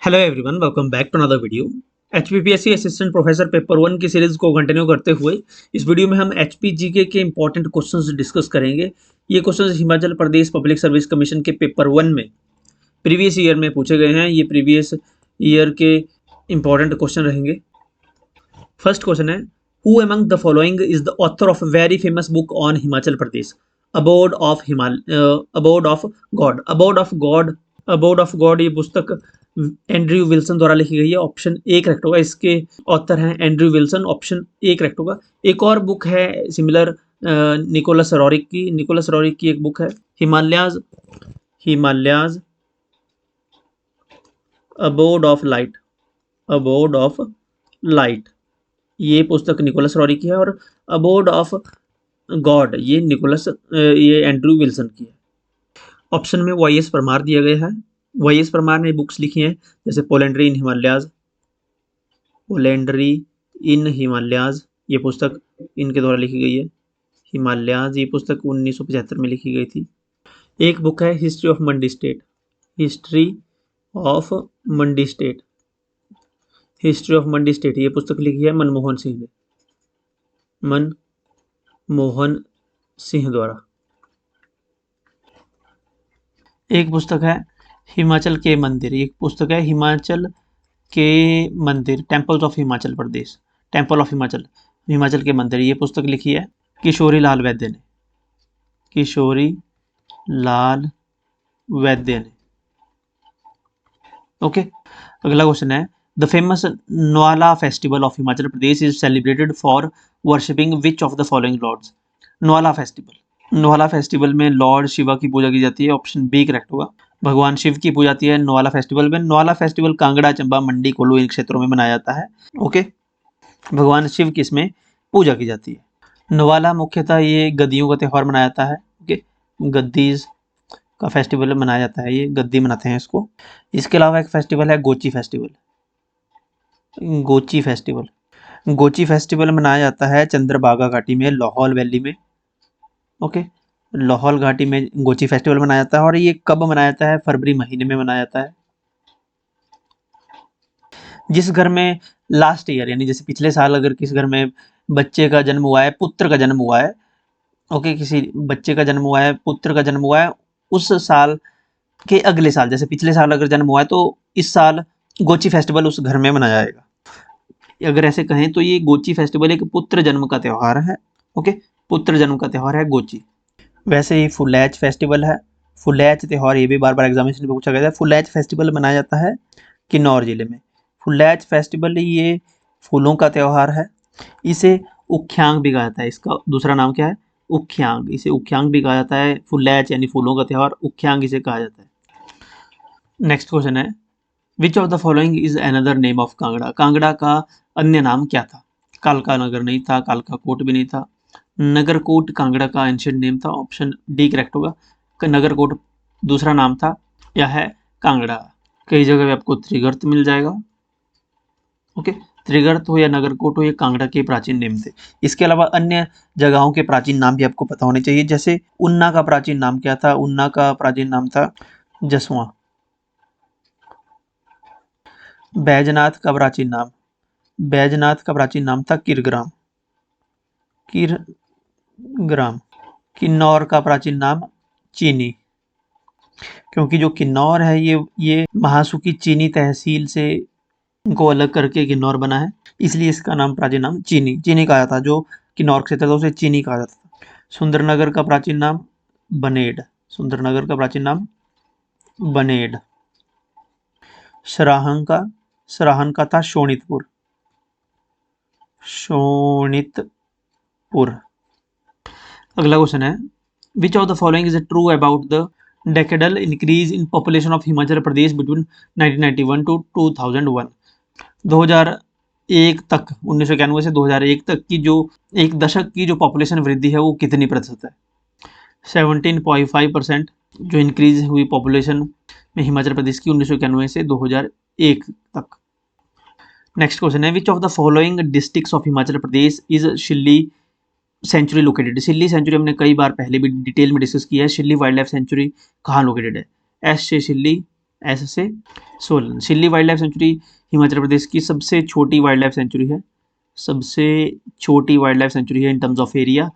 Hello everyone, welcome back to another video. HPPSC assistant professor paper one की series को continue करते हुए इस वीडियो में हम एचपीजीके के इंपॉर्टेंट क्वेश्चंस डिस्कस करेंगे। ये questions Himachal Pradesh public service commission के पेपर वन में प्रीवियस ईयर में पूछे गए हैं। ये प्रीवियस ईयर के इंपॉर्टेंट क्वेश्चन रहेंगे। फर्स्ट क्वेश्चन है, who among the following is the author of very famous book on Himachal Pradesh? Abode of abode of God. Abode of God ये पुस्तक एंड्रयू विल्सन द्वारा लिखी गई है। ऑप्शन ए करेक्ट होगा। इसके ऑथर हैं Andrew Wilson. Option A correct होगा। एक और बुक है सिमिलर, निकोलस रॉरिक की एक बुक है हिमालयाज अबोर्ड ऑफ लाइट। ये पुस्तक निकोलस रॉरिक की है। और अबोर्ड ऑफ गॉड ये एंड्रयू विल्सन की है। ऑप्शन में वाई एस परमार दिया गया है। वाई एस परमार ने बुक्स लिखी हैं जैसे पोलेंड्री इन हिमालयाज ये पुस्तक इनके द्वारा लिखी गई है। हिमालयाज ये पुस्तक 1975 में लिखी गई थी। एक बुक है history of Mandi state. History of Mandi state ये पुस्तक लिखी है मनमोहन सिंह द्वारा। एक पुस्तक है हिमाचल के मंदिर। एक पुस्तक है हिमाचल के मंदिर, temples of Himachal Pradesh, temple of Himachal के मंदिर। ये पुस्तक लिखी है किशोरी लाल वैद्य ने। ओके, अगला क्वेश्चन है, the famous Naula festival of Himachal Pradesh is celebrated for worshipping which of the following lords? Naula festival में लॉर्ड शिवा की पूजा की जाती है। ऑप्शन बी करेक्ट होगा। भगवान शिव की पूजा जाती है नौला फेस्टिवल में। नौला फेस्टिवल कांगड़ा, चंबा, मंडी, कुल्लू इन क्षेत्रों में मनाया जाता है। ओके, भगवान शिव की इसमें पूजा की जाती है। नौला मुख्यतः ये गद्दियों का त्यौहार मनाया जाता है। ओके, गद्दीज का फेस्टिवल मनाया जाता है, ये गद्दी मनाते हैं इसको। इसके अलावा एक फेस्टिवल है गोची फेस्टिवल मनाया जाता है चंद्रभागा घाटी में, लाहौल वैली में। ओके, लाहौल घाटी में गोची फेस्टिवल मनाया जाता है। और ये कब मनाया जाता है? फरवरी महीने में मनाया जाता है। जिस घर में लास्ट ईयर यानी जैसे पिछले साल अगर किस घर में बच्चे का जन्म हुआ है, पुत्र का जन्म हुआ है, ओके, किसी बच्चे का जन्म हुआ है, पुत्र का जन्म हुआ है, उस साल के अगले साल जैसे पिछले साल अगर जन्म हुआ है तो इस साल गोची फेस्टिवल उस घर में मनाया जाएगा। अगर ऐसे कहें तो ये गोची फेस्टिवल एक पुत्र जन्म का त्यौहार है। ओके, पुत्र जन्म का त्यौहार है गोची। वैसे ही फुलैच फेस्टिवल है। फुलैच त्यौहार ये भी बार बार एग्जामिनेशन में पूछा गया था। फुलैच फेस्टिवल मनाया जाता है किन्नौर जिले में। फुलैच फेस्टिवल ये फूलों का त्यौहार है। इसे उख्यांग भी कहा जाता है। इसका दूसरा नाम क्या है? उख्यांग। इसे उख्यांग भी कहा जाता है। फुलैच यानी फूलों का त्यौहार, उख्यांग इसे कहा जाता है। नेक्स्ट क्वेश्चन है, which of the following is another name of Kangra? Kangra का अन्य नाम क्या था? कालका नगर नहीं था, कालका कोट भी नहीं था। नगरकोट कांगड़ा का एंशिएंट नेम था। ऑप्शन डी करेक्ट होगा। नगरकोट दूसरा नाम था, या है कांगड़ा। कई जगह पे आपको त्रिगर्त मिल जाएगा। ओके, त्रिगर्त हो या नगरकोट हो, ये कांगड़ा के प्राचीन नेम थे। इसके अलावा अन्य जगहों के प्राचीन नाम भी आपको पता होने चाहिए। जैसे उन्ना का प्राचीन नाम क्या था? उन्ना का प्राचीन नाम था जसवा। बैजनाथ का प्राचीन नाम था किरग्राम। किन्नौर का प्राचीन नाम चीनी, क्योंकि जो किन्नौर है ये महासुकी चीनी तहसील से को अलग करके किन्नौर बना है, इसलिए इसका नाम प्राचीन नाम चीनी कहा जाता। जो किन्नौर क्षेत्र था उसे चीनी कहा जाता था। सुंदरनगर का प्राचीन नाम बनेड। सराहन का था शोणितपुर। अगला क्वेश्चन है, which of the following is true about the decadal increase in population of Himachal Pradesh between 1991 to 2001? 2001 तक, 1991 से 2001 तक की जो एक दशक की जो पॉपुलेशन वृद्धि है वो कितनी प्रतिशत है? 17.5% जो इंक्रीज हुई पॉपुलेशन में हिमाचल प्रदेश की 1991 से 2001 तक। नेक्स्ट क्वेश्चन है, which of the following districts of Himachal Pradesh is Shilli sanctuary located? Shilli sanctuary हमने कई बार पहले भी डिटेल में डिस्कस किया है। शिल्ली वाइल्ड लाइफ सेंचुरी कहाँ लोकेटेड है? एस से शिल्ली, ऐसे से सोलन। सिल्ली wild life sanctuary Himachal Pradesh की सबसे छोटी वाइल्ड लाइफ सेंचुरी है, सबसे छोटी वाइल्ड लाइफ सेंचुरी है इन टर्म्स ऑफ एरिया।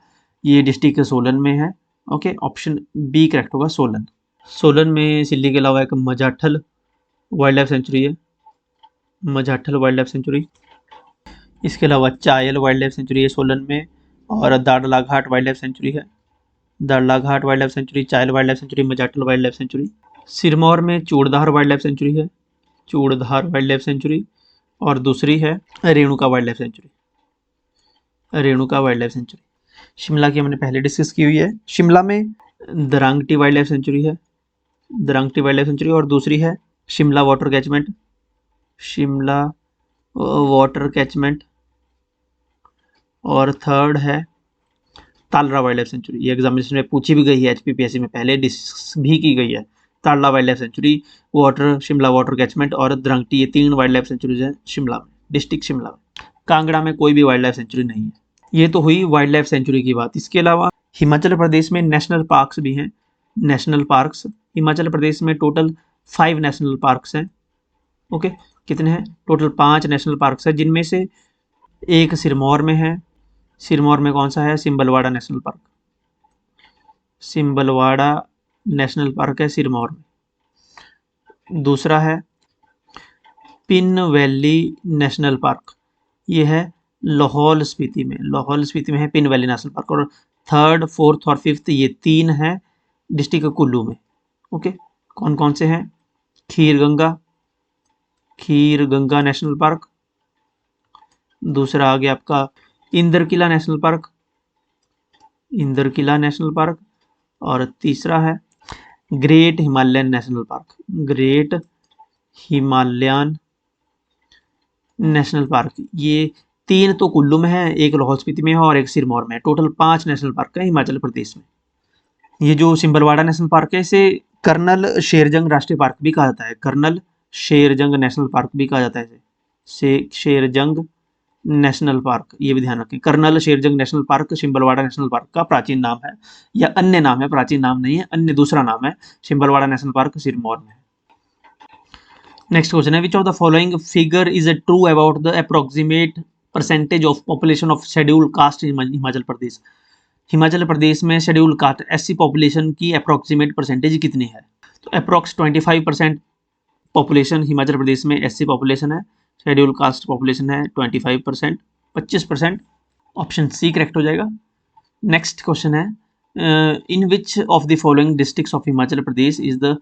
ये डिस्ट्रिक्ट सोलन में है। ओके, ऑप्शन बी करेक्ट होगा, सोलन। सोलन में सिल्ली के अलावा एक मजाठल वाइल्ड लाइफ सेंचुरी है, मजाठल वाइल्ड लाइफ सेंचुरी। इसके अलावा चायल वाइल्ड लाइफ सेंचुरी है सोलन में, और Darla Ghat wildlife sanctuary है, Darla Ghat wildlife sanctuary, Chail wildlife sanctuary, Majathal wildlife sanctuary. Sirmaur में चूड़धार वाइल्ड लाइफ सेंचुरी है, चूड़धार वाइल्ड लाइफ सेंचुरी, और दूसरी है Renuka wild life sanctuary, Renuka wild life sanctuary. Shimla की हमने पहले डिस्कस की हुई है। शिमला में दरांगटी वाइल्ड लाइफ सेंचुरी है, दरांगटी वाइल्ड लाइफ सेंचुरी, और दूसरी है Shimla water catchment, Shimla water catchment, और थर्ड है तालरा वाइल्ड लाइफ सेंचुरी। ये एग्जामिनेशन में पूछी भी गई है, एचपीपीएससी में पहले डिस्कस भी की गई है। Talra wildlife sanctuary, water, Shimla water catchment और दरंगटी, ये 3 वाइल्ड लाइफ सेंचुरीज हैं शिमला में, डिस्ट्रिक्ट शिमला में। कांगड़ा में कोई भी वाइल्ड लाइफ सेंचुरी नहीं है। ये तो हुई वाइल्ड लाइफ सेंचुरी की बात। इसके अलावा हिमाचल प्रदेश में नेशनल पार्क्स भी हैं, नेशनल पार्क्स। हिमाचल प्रदेश में टोटल 5 नेशनल पार्क्स हैं। ओके, कितने हैं? टोटल 5 नेशनल पार्क्स हैं, जिनमें से एक सिरमौर में है। सिरमौर में कौन सा है? Simbalbara national park, Simbalbara national park है सिरमौर में। दूसरा है पिन वैली नेशनल पार्क, ये है लाहौल स्पीति में, लाहौल स्पीति में है पिन वैली नेशनल पार्क। और थर्ड, फोर्थ और फिफ्थ ये 3 हैं डिस्ट्रिक्ट कुल्लू में। ओके, कौन कौन से हैं? खीर गंगा, खीर गंगा नेशनल पार्क। दूसरा आ गया आपका Indrakila national park, Indrakila national park. और तीसरा है great Himalayan national park, great Himalayan national park. ये 3 तो कुल्लू में है, एक लाहौल स्पीति में है और एक सिरमौर में है। टोटल 5 नेशनल पार्क है हिमाचल प्रदेश में। ये जो सिंबलवाड़ा नेशनल पार्क है, इसे कर्नल शेरजंग राष्ट्रीय पार्क भी कहा जाता है, कर्नल शेरजंग नेशनल पार्क भी कहा जाता है इसे, शेरजंग नेशनल पार्क, ये भी ध्यान रखें। Colonel Sherjang national park Simbalbara national park का प्राचीन नाम है, या अन्य नाम है, प्राचीन नाम नहीं है, अन्य दूसरा नाम है। सिंबलवाड़ा नेशनल पार्क सिरमौर में है। नेक्स्ट क्वेश्चन है, which of the following figure is true about the approximate percentage of population of schedule caste in Himachal Pradesh. Himachal Pradesh में शेड्यूल कास्ट एससी पॉपुलेशन की अप्रोक्सीमेट परसेंटेज कितनी है? तो अप्रोक्स 25% पॉपुलेशन हिमाचल प्रदेश में एससी पॉपुलेशन है, शेड्यूल कास्ट पॉपुलेशन है 25%, 25%। Option C correct हो जाएगा। नेक्स्ट क्वेश्चन है, in which of the following districts of Himachal Pradesh is the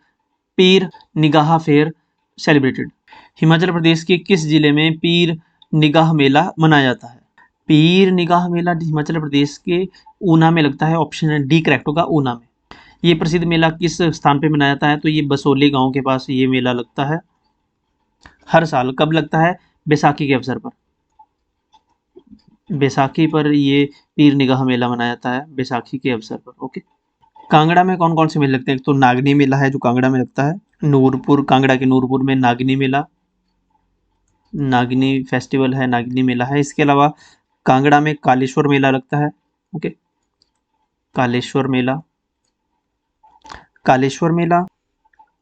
Pir Nigah fair celebrated. Himachal Pradesh के किस जिले में पीर निगाह मेला मनाया जाता है? पीर निगाह मेला हिमाचल प्रदेश के ऊना में लगता है, ऑप्शन डी करेक्ट होगा, ऊना में। ये प्रसिद्ध मेला किस स्थान पे मनाया जाता है? तो ये बसोली गांव के पास ये मेला लगता है हर साल। कब लगता है? बैसाखी के अवसर पर, बैसाखी पर ये पीर निगाह मेला मनाया जाता है, बैसाखी के अवसर पर। ओके, कांगड़ा में कौन कौन से मेले लगते हैं? तो नागनी मेला है जो कांगड़ा में लगता है, नूरपुर, कांगड़ा के नूरपुर में नागनी मेला, नागनी फेस्टिवल है, नागनी मेला है। इसके अलावा कांगड़ा में कालेश्वर मेला लगता है। ओके, कालेश्वर मेला, कालेश्वर मेला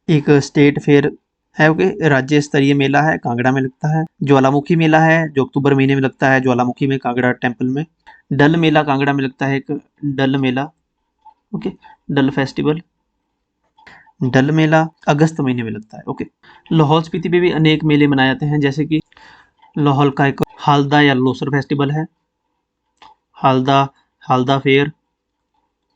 एक स्टेट फेयर है। ओके, राज्य स्तरीय मेला है, कांगड़ा में लगता है। ज्वालामुखी मेला है जो अक्टूबर महीने में लगता है, ज्वालामुखी में, कांगड़ा टेम्पल में। डल मेला कांगड़ा में लगता है, एक डल मेला। ओके, डल फेस्टिवल, डल मेला अगस्त महीने में लगता है। ओके, लाहौल स्पीति में भी अनेक मेले मनाए जाते हैं, जैसे कि लाहौल का एक हालदा या लोसर फेस्टिवल है, हालदा, हालदा फेयर,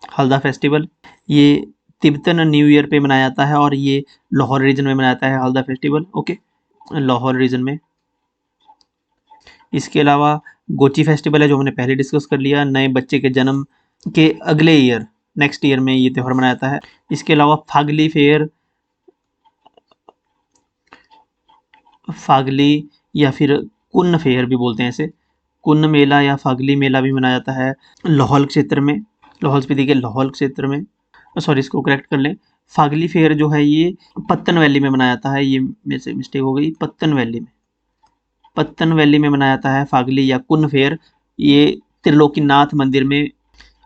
हालदा फेस्टिवल। ये तिब्बतन न्यू ईयर पे मनाया जाता है और ये लाहौर रीजन में मनाया जाता है Halda festival. Okay, Lahore reason में। इसके अलावा गोची फेस्टिवल है जो हमने पहले डिस्कस कर लिया, नए बच्चे के जन्म के अगले ईयर, नेक्स्ट ईयर में ये त्यौहार मनाया जाता है। इसके अलावा फागली फेयर, फागली या फिर कुन्न फेयर भी बोलते हैं इसे, कुन्न मेला या फागली मेला भी मनाया जाता है लाहौल क्षेत्र में, लाहौल स्पीति के लाहौल क्षेत्र में। सॉरी, इसको करेक्ट कर लें, फागली फेयर जो है ये पत्तन वैली में मनाया जाता है, ये मेरे से मिस्टेक हो गई, पत्तन वैली में, पत्तन वैली में मनाया जाता है फागली या कुन्न फेयर। ये त्रिलोकीनाथ मंदिर में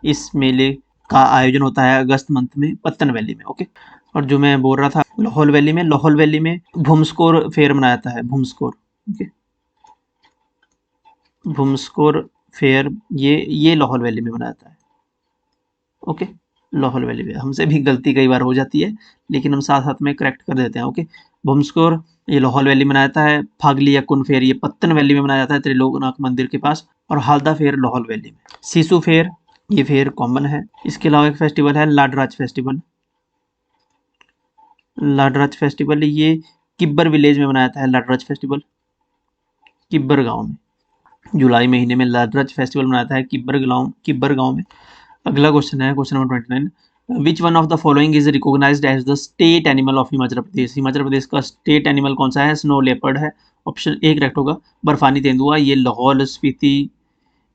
इस मेले का आयोजन होता है अगस्त मंथ में, पत्तन वैली में। ओके, और जो मैं बोल रहा था लाहौल वैली में भूमस्कोर फेयर मनाया जाता है, भूमस्कोर। ओके, भूमस्कोर फेयर ये लाहौल वैली में मनाया जाता है। ओके, लाहौल वैली में हमसे भी गलती कई बार हो जाती है, लेकिन हम साथ साथ में करेक्ट कर देते हैं। ओके, भूमस्कोर ये लाहौल वैली में मनाया जाता है। फागली या कुन फेयर ये पत्तन वैली में मनाया जाता है, त्रिलोकनाथ मंदिर के पास। और हालदा फेयर लाहौल वैली में। सिसु फेयर ये फेयर कॉमन है। इसके अलावा एक फेस्टिवल है लाडराज फेस्टिवल। लाडराज फेस्टिवल ये किब्बर विलेज में मनाया जाता है। लाडराज फेस्टिवल किब्बर गांव में जुलाई महीने में लाडराज फेस्टिवल मनाया जाता है किब्बर गांव में। अगला क्वेश्चन है question number 29। Which one of the following is recognised as the state animal of Himachal Pradesh. Himachal Pradesh का स्टेट एनिमल कौन सा है? स्नो लेपर्ड है। ऑप्शन ए करेक्ट होगा। बर्फानी तेंदुआ ये लाहौल स्पीति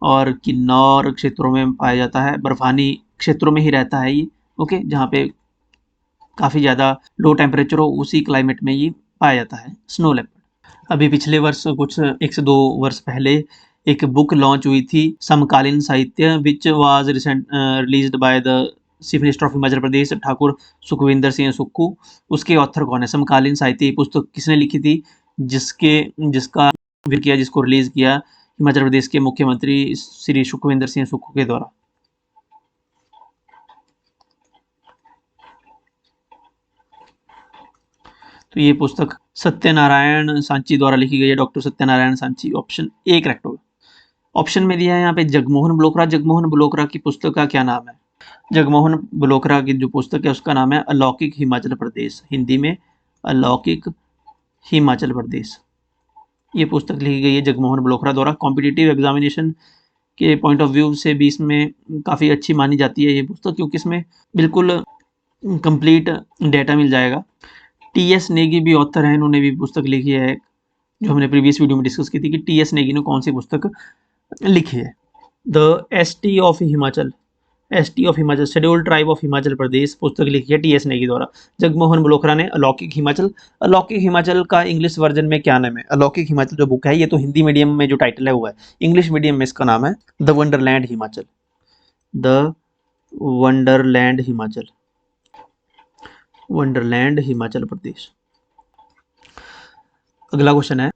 और किन्नौर क्षेत्रों में पाया जाता है। बर्फानी क्षेत्रों में ही रहता है ये। ओके, जहाँ पे काफ़ी ज़्यादा लो टेम्परेचर हो उसी क्लाइमेट में ये पाया जाता है स्नो लेपर्ड। अभी पिछले वर्ष कुछ 1 से 2 वर्ष पहले एक बुक लॉन्च हुई थी समकालीन साहित्य which was released by the chief minister of Himachal Pradesh Thakur Sukhvinder Singh Sukhu. उसके ऑथर कौन है? समकालीन साहित्य पुस्तक किसने लिखी थी? जिसका किया जिसको रिलीज किया हिमाचल प्रदेश के मुख्यमंत्री श्री सुखविंदर सिंह सुक्खू के द्वारा। तो ये पुस्तक सत्यनारायण सांची द्वारा लिखी गई है, doctor Satyanarayan Sanchi. Option A correct होगा। ऑप्शन में दिया है यहाँ पे जगमोहन बलोकरा। जगमोहन बलोकरा की पुस्तक का क्या नाम है? जगमोहन बलोकरा की जो पुस्तक है उसका नाम है अलौकिक हिमाचल प्रदेश, हिंदी में अलौकिक हिमाचल प्रदेश। ये पुस्तक लिखी गई है जगमोहन बलोकरा द्वारा। कॉम्पिटिटिव एग्जामिनेशन के पॉइंट ऑफ व्यू से भी इसमें काफ़ी अच्छी मानी जाती है ये पुस्तक, क्योंकि इसमें बिल्कुल कंप्लीट डेटा मिल जाएगा। टी.एस. नेगी भी ऑथर हैं, इन्होंने भी पुस्तक लिखी है, जो हमने प्रीवियस वीडियो में डिस्कस की थी कि टी.एस. नेगी ने कौन सी पुस्तक लिखी है। The ST of Himachal scheduled tribe of Himachal Pradesh पुस्तक लिखी है टी.एस. नेगी द्वारा। जगमोहन बलोकरा ने अलौकिक हिमाचल का इंग्लिश वर्जन में क्या नाम है? अलौकिक हिमाचल जो बुक है ये तो हिंदी मीडियम में जो टाइटल है वो है, इंग्लिश मीडियम में इसका नाम है the wonderland Himachal. The wonderland Himachal, wonderland Himachal Pradesh. अगला क्वेश्चन है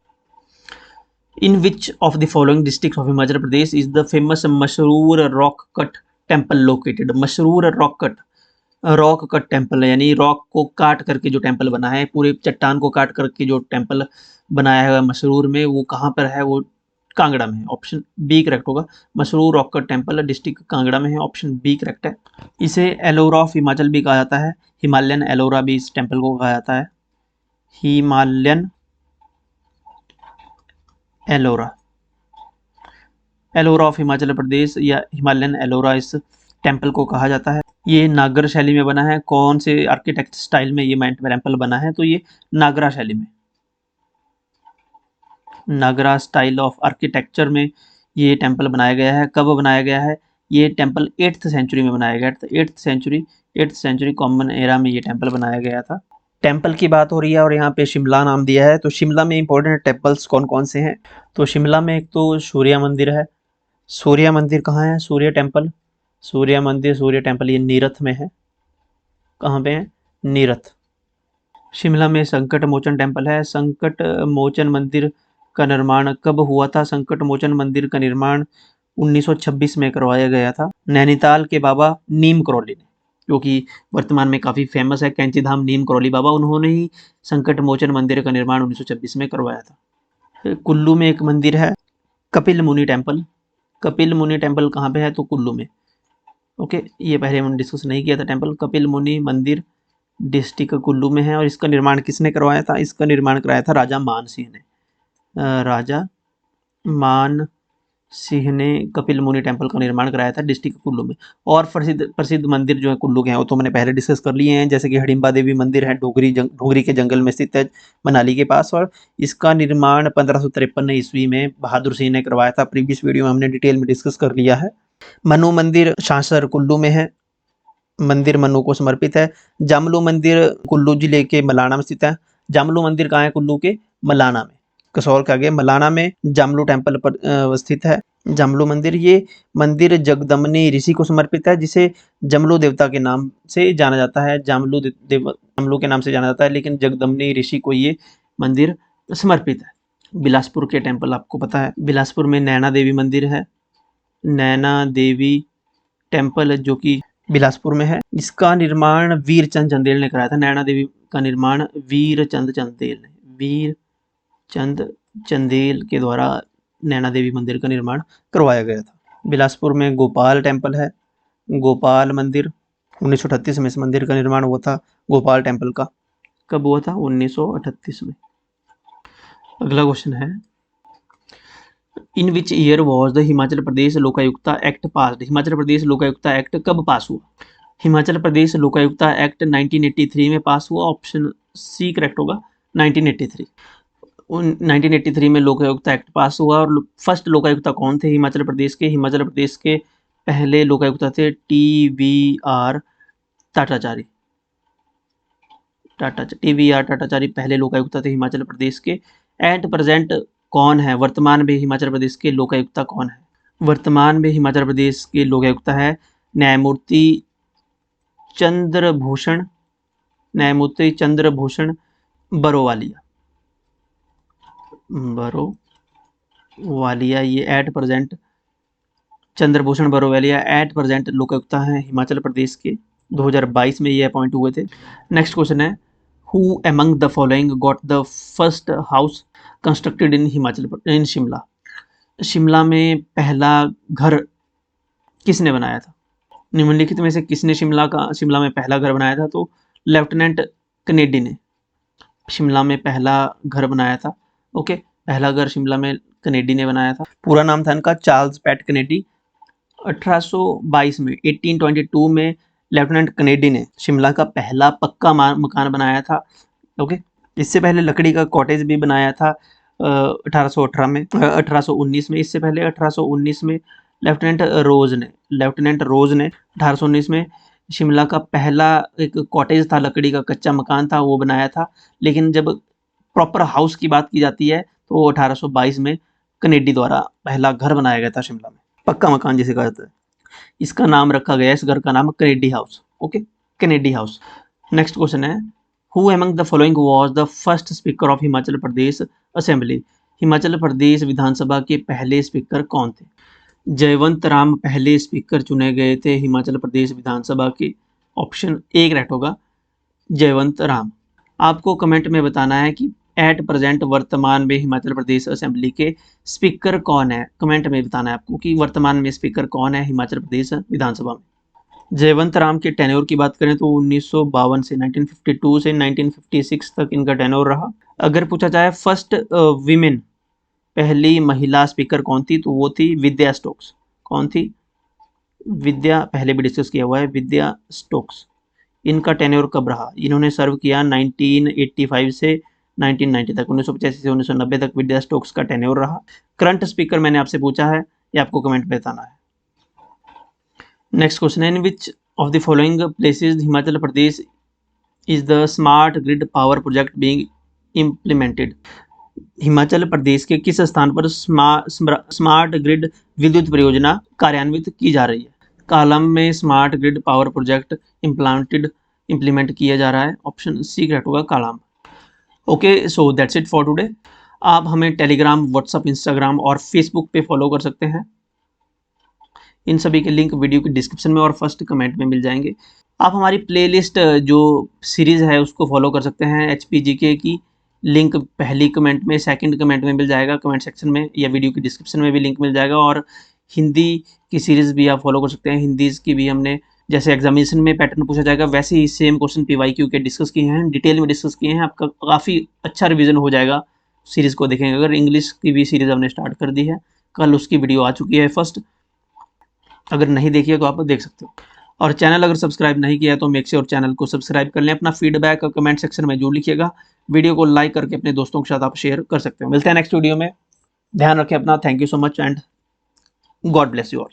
in which of the following district of Himachal Pradesh is the famous Masroor rock cut temple located. Masroor rock cut temple है, यानी रॉक को काट करके जो टेम्पल बना है, पूरे चट्टान को काट करके जो टेम्पल बनाया है मशरूर में, वो कहाँ पर है? वो कांगड़ा में है। ऑप्शन बी करेक्ट होगा। Masroor rock cut temple district Kangra में है। ऑप्शन बी करेक्ट है। इसे एलोरा ऑफ हिमाचल भी कहा जाता है, हिमालयन एलोरा भी इस टेम्पल को कहा जाता है, हिमालयन एलोरा। एलोरा ऑफ हिमाचल प्रदेश या हिमालयन एलोरा इस टेम्पल को कहा जाता है। ये नागर शैली में बना है। कौन से आर्किटेक्ट स्टाइल में ये टेम्पल बना है? तो ये नागरा शैली में, नागरा स्टाइल ऑफ आर्किटेक्चर में ये टेम्पल बनाया गया है। कब बनाया गया है? ये टेम्पल 8th सेंचुरी में बनाया गया था। 8th सेंचुरी कॉमन एरा में ये टेम्पल बनाया गया था। टेम्पल की बात हो रही है और यहाँ पे शिमला नाम दिया है, तो शिमला में इंपॉर्टेंट टेम्पल्स कौन कौन से हैं? तो शिमला में एक तो सूर्य मंदिर है। सूर्य मंदिर कहाँ है? सूर्य टेम्पल ये नीरथ में है। कहाँ पे है? नीरथ। शिमला में संकट मोचन टेम्पल है। संकट मोचन मंदिर का निर्माण कब हुआ था? संकट मोचन मंदिर का निर्माण 1926 में करवाया गया था नैनीताल के बाबा नीम करौली ने, जो कि वर्तमान में काफ़ी फेमस है, कैंची धाम नीम करौली बाबा, उन्होंने ही संकट मोचन मंदिर का निर्माण 1926 में करवाया था। कुल्लू में एक मंदिर है कपिल मुनि टेम्पल। कपिल मुनि टेम्पल कहाँ पे है? तो कुल्लू में। ओके, ये पहले हमने डिस्कस नहीं किया था। टेम्पल कपिल मुनि मंदिर डिस्ट्रिक्ट कुल्लू में है। और इसका निर्माण किसने करवाया था? इसका निर्माण कराया था राजा मान सिंह ने। राजा मान सिंह ने कपिल मुनि टेम्पल का निर्माण कराया था डिस्ट्रिक्ट कुल्लू में। और प्रसिद्ध मंदिर जो है कुल्लू के हैं वो तो मैंने पहले डिस्कस कर लिए हैं, जैसे कि हिडिंबा देवी मंदिर है, ढोगरी के जंगल में स्थित है, मनाली के पास। और इसका निर्माण 1553 ईस्वी में बहादुर सिंह ने करवाया था। प्रीवियस वीडियो में हमने डिटेल में डिस्कस कर लिया है। मनु मंदिर सांसर कुल्लू में है, मंदिर मनु को समर्पित है। जामलू मंदिर कुल्लू जिले के मलाना में स्थित है। जामलू मंदिर कहाँ है? कुल्लू के मलाना में। कसौल के आगे मलाना में जामलू टेम्पल पर स्थित है जामलू मंदिर। ये मंदिर जगदम्बिनी ऋषि को समर्पित है, जिसे जमलू देवता के नाम से जाना जाता है। जामलू के नाम से जाना जाता है, लेकिन जगदम्बिनी ऋषि को ये मंदिर समर्पित है। बिलासपुर के टेम्पल आपको पता है, बिलासपुर में नैना देवी मंदिर है, नैना देवी टेम्पल जो कि बिलासपुर में है। इसका निर्माण वीरचंद चंदेल ने कराया था। नैना देवी का निर्माण वीरचंद चंदेल के द्वारा नैना देवी मंदिर का निर्माण करवाया गया था। बिलासपुर में गोपाल टेम्पल है, गोपाल मंदिर 1938 में इस मंदिर का निर्माण हुआ था। गोपाल टेम्पल का कब हुआ था? 1938 में। अगला क्वेश्चन है, in which year was the Himachal Pradesh Lokayukta act passed? Himachal Pradesh Lokayukta act कब पास हुआ? हिमाचल प्रदेश लोकायुक्ता एक्ट 1983 में पास हुआ। ऑप्शन सी करेक्ट होगा, 1983। 1983 में लोकायुक्ता एक्ट पास हुआ। और फर्स्ट लोकायुक्ता कौन थे हिमाचल प्रदेश के? हिमाचल प्रदेश के पहले लोकायुक्ता थे TVR टाटाचारी। TVR टाटाचारी पहले लोकायुक्ता थे हिमाचल प्रदेश के। एट प्रेजेंट कौन है वर्तमान में हिमाचल प्रदेश के लोकायुक्ता कौन है? वर्तमान में हिमाचल प्रदेश के लोकायुक्ता है न्यायमूर्ति चंद्रभूषण बरोवालिया। ये at present Chandrabhushan Barowalia at present Lokayukta है हिमाचल प्रदेश के। 2022 में ये अपॉइंट हुए थे। नेक्स्ट क्वेश्चन है, who among the following got the first house constructed in Shimla? Shimla में पहला घर किसने बनाया था? निम्नलिखित में से किसने शिमला में पहला घर बनाया था? तो लेफ्टिनेंट कनेडी ने शिमला में पहला घर बनाया था। ओके, पहला घर शिमला में कनेडी ने बनाया था। पूरा नाम था इनका चार्ल्स पैट कनेडी। 1822 में 1822 में लेफ्टिनेंट कनेडी ने शिमला का पहला पक्का मकान बनाया था। ओके, इससे पहले लकड़ी का कॉटेज भी बनाया था 1819 में। इससे पहले 1819 में लेफ्टिनेंट रोज ने 1819 में शिमला का पहला एक कॉटेज था, लकड़ी का कच्चा मकान था, वो बनाया था। लेकिन जब प्रॉपर हाउस की बात की जाती है तो 1822 में कनेडी द्वारा पहला घर बनाया गया था शिमला में, पक्का मकान जिसे कहा जाता है। इसका नाम रखा गया, इस घर का नाम Kennedy house. Okay, Kennedy house. Next question है, who among the following was the first speaker of Himachal Pradesh assembly? Himachal Pradesh Vidhan Sabha के पहले स्पीकर कौन थे? जयवंत राम पहले स्पीकर चुने गए थे हिमाचल प्रदेश विधानसभा के। ऑप्शन ए करेक्ट होगा, जयवंत राम। आपको कमेंट में बताना है कि एट प्रेजेंट वर्तमान में हिमाचल प्रदेश असेंबली के स्पीकर कौन है। कमेंट में बताना है आपको कि वर्तमान में स्पीकर कौन है हिमाचल प्रदेश विधानसभा में। जयवंत राम के टेन्योर की बात करें तो 1952 से 1952 से 1956 तक इनका टेन्योर रहा। अगर पूछा जाए फर्स्ट विमेन, पहली महिला स्पीकर कौन थी, तो वो थी विद्या स्टोक्स। कौन थी? विद्या, पहले भी डिस्कस किया हुआ है, विद्या स्टोक्स। इनका टेन्योर कब रहा? इन्होंने सर्व किया 1985 से 1990 तक, 1985 से 1990 तक विद्या स्टोक्स का टेन्योर रहा। करंट स्पीकर मैंने आपसे पूछा है, ये आपको कमेंट में बताना है। नेक्स्ट क्वेश्चन है, in which of the following places Himachal Pradesh is the smart grid power project being implemented? Himachal Pradesh के किस स्थान पर स्मार्ट ग्रिड विद्युत परियोजना कार्यान्वित की जा रही है? कालम में smart grid power project implement किया जा रहा है। ऑप्शन सी करेक्ट होगा, Kala Amb. Okay, so that's it for today. आप हमें टेलीग्राम, व्हाट्सअप, इंस्टाग्राम और फेसबुक पे फॉलो कर सकते हैं। इन सभी के लिंक वीडियो के डिस्क्रिप्शन में और फर्स्ट कमेंट में मिल जाएंगे। आप हमारी प्लेलिस्ट जो सीरीज़ है उसको फॉलो कर सकते हैं। HPGK की लिंक पहली कमेंट में, सेकंड कमेंट में मिल जाएगा, कमेंट सेक्शन में या वीडियो की डिस्क्रिप्शन में भी लिंक मिल जाएगा। और हिंदी की सीरीज़ भी आप फॉलो कर सकते हैं। हिंदीज़ की भी हमने, जैसे एग्जामिनेशन में पैटर्न पूछा जाएगा वैसे ही सेम क्वेश्चन PYQ के डिस्कस किए हैं, डिटेल में डिस्कस किए हैं। आपका काफ़ी अच्छा रिविजन हो जाएगा सीरीज़ को देखेंगे। अगर इंग्लिश की भी सीरीज़ हमने स्टार्ट कर दी है, कल उसकी वीडियो आ चुकी है फर्स्ट, अगर नहीं देखी है तो आप देख सकते हो। और चैनल अगर सब्सक्राइब नहीं किया है तो मेक श्योर चैनल को सब्सक्राइब कर लें। अपना फीडबैक कमेंट सेक्शन में जरूर लिखिएगा। वीडियो को लाइक करके अपने दोस्तों के साथ आप शेयर कर सकते हो। मिलते हैं नेक्स्ट वीडियो में। ध्यान रखें अपना। Thank you so much and God bless you all.